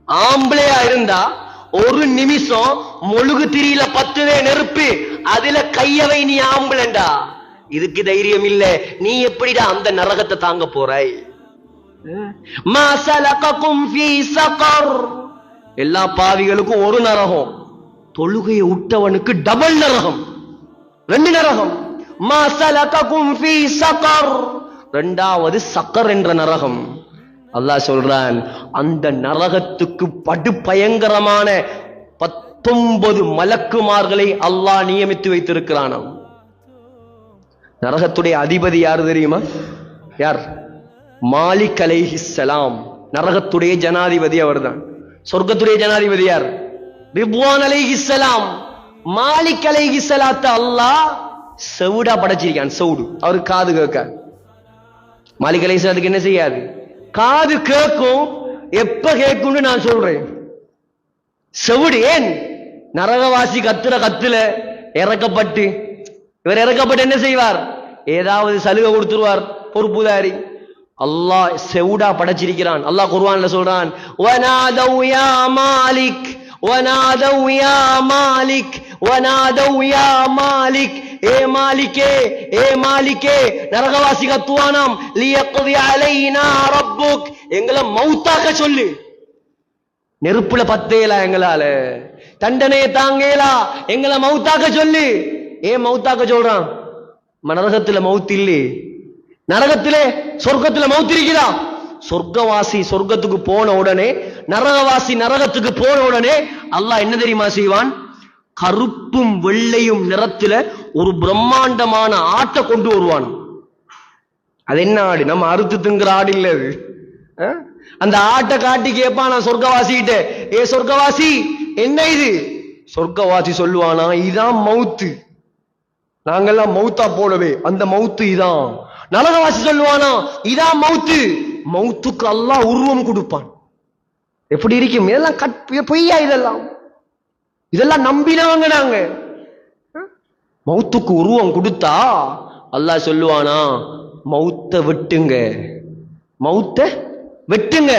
ஆம்பளையா இருந்தா ஒரு நிமிஷம் முழுகு திரியில 10 நெருப்பு, அதுல கையவை, நீ ஆம்பளண்டா. இதுக்கு தைரியம் இல்ல, நீ எப்படிடா அந்த நரகத்தை தாங்க போறாய்? மா சலககும் ஃபீ ஸகர். எல்லா பாவிகளுக்கும் ஒரு நரகம், தொழுகையை விட்டவனுக்கு டபுள் நரகம், 2 நரகம். மா சலககும் ஃபீ ஸகர், இரண்டாவது சக்கர் என்ற நரகம். அல்லாஹ் சொல்றான், அந்த நரகத்துக்கு படு பயங்கரமான 19 மலக்குமார்களை அல்லாஹ் நியமித்து வைத்திருக்கிறானாம். நரகத்துடைய அதிபதி யார் தெரியுமா? யார்? மாலிக் அலைஹிஸ்ஸலாம். நரகத்துடைய ஜனாதிபதி அவர்தான். சொர்க்கத்துடைய ஜனாதிபதி யார்? ரிப்வான் அலைஹிஸ்ஸலாம். மாலிக் அலைஹிஸ்ஸலாத்தை அல்லாஹ் செவுடா படைச்சிருக்கான். செவுடு, அவரு காது கேட்க. மாலிக் அலைஹிஸ்ஸலாத்துக்கு என்ன செய்யாது? காது கேட்கும். எப்ப கேட்கும்னு நான் சொல்றேன். செவுடு. ஏன்? நரகவாசி கத்துற கத்துல இறக்கப்பட்டு, இவர் இறக்கப்பட்டு என்ன செய்வார்? ஏதாவது சலுகை கொடுத்துருவார் பொறுப்புதாரி. அல்லாஹ் செவுடா படைச்சிருக்கிறான். அல்லாஹ் குர்ஆன்ல சொல்றான், வனாதௌ யா மாலிக், வனாதௌ யா மாலிக், வனாதௌ யா மாலிக். ஏ மாலிகே, ஏ மாலிகே. நரகவாசி கத்துவானாம், லியக்தி அலைனா ரப்புக். எங்களை மௌத்தாக்க சொல்லு. நெருப்புல பத்தேலா, எங்களால தண்டனையை தாங்கேலா, எங்களை மௌத்தாக்க சொல்லு. ஏன் மௌத்தாக்க சொல்றான்? நரகத்துல மௌத் இல்லே. நரகத்திலே சொர்க்கத்துல மௌத் இருக்கிறா. சொர்க்கவாசி சொர்க்கத்துக்கு போன உடனே, நரகவாசி நரகத்துக்கு போன உடனே அல்லாஹ் என்ன தெரியுமா செய்வான்? கருப்பும் வெள்ளையும் நிறத்துல ஒரு பிரம்மாண்டமான ஆட்டை கொண்டு வருவான். அது என்ன ஆடு? நம்ம அறுத்து திங்குற ஆடு இல்ல அது. அந்த ஆட்டை காட்டி கேட்பானா சொர்க்கவாசி கிட்ட, ஏ சொர்க்கவாசி என்ன இது? சொர்க்கவாசி சொல்லுவானா, இதான் மவுத்து. நாங்கெல்லாம் மௌத்தா போலவே, அந்த மௌத்து இதான். நரகவாசி சொல்லுவானா, இதான் மௌத்து. மௌத்துக்கு அல்லாஹ் உருவம் கொடுப்பான். எப்படி இருக்கும்? இதெல்லாம் பொய்யா? இதெல்லாம் நம்பினவங்க நாங்க. மௌத்துக்கு உருவம் கொடுத்தா அல்லாஹ் சொல்லுவானா, மௌத்த வெட்டுங்க, மௌத்த வெட்டுங்க.